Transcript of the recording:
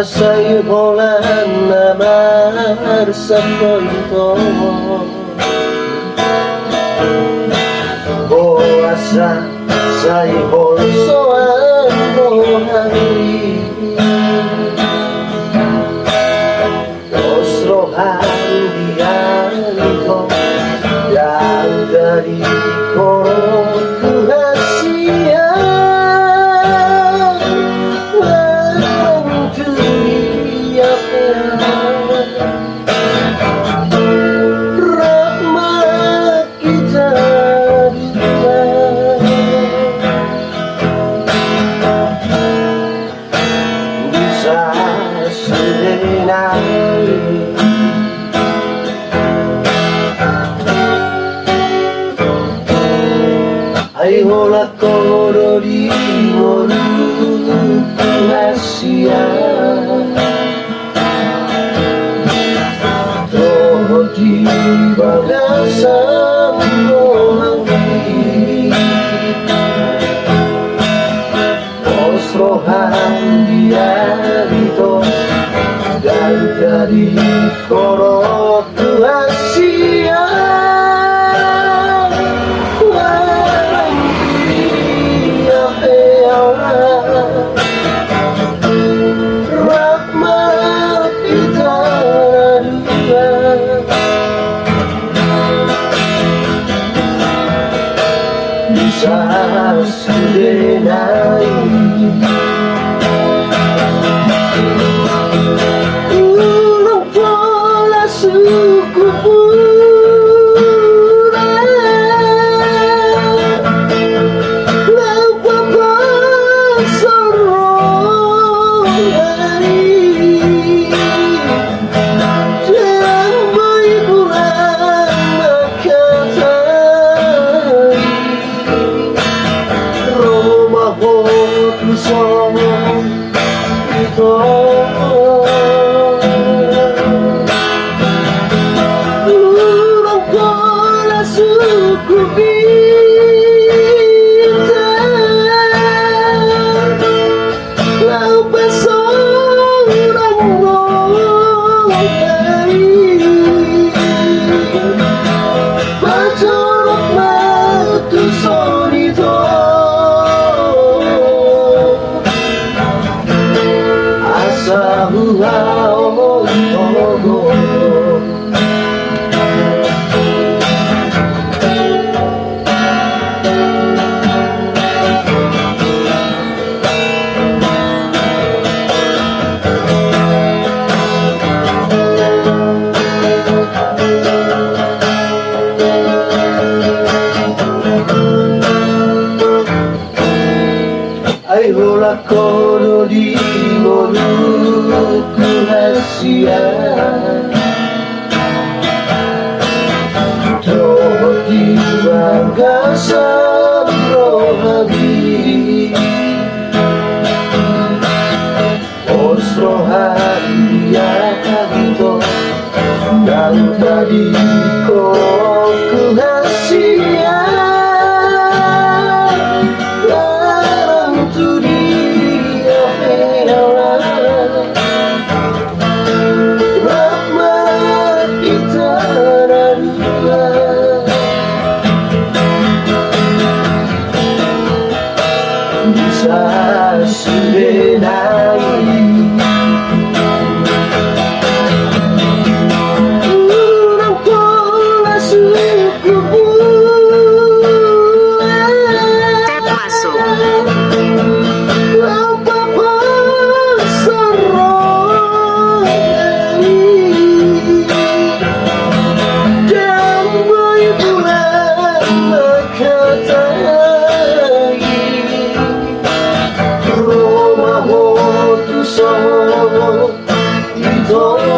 Say holan namar sakonto Boasa say hol soan bohari Osrohan dianto yang dari koro rahasia Ay hola colori moru rahasia Todo di bagasan rohangi Osrohan dia itu dan jadi korot rahasia Bisa sudenai Ulang pola suku pura Lampa pasarong hari Jambai bulan makatai Hotu song ito Ulang pola suku bintang Lampas seorang rohani Pacorok matu sonito Ay hola colori moru rahasia Todo di bagasan rohani Osrohan dia gitu dan tadi kau rahasia Bisa sudenai Ulang pola suku Tet masuk. Lampa pasarong Jambai bulan makatai Roma hotu so ito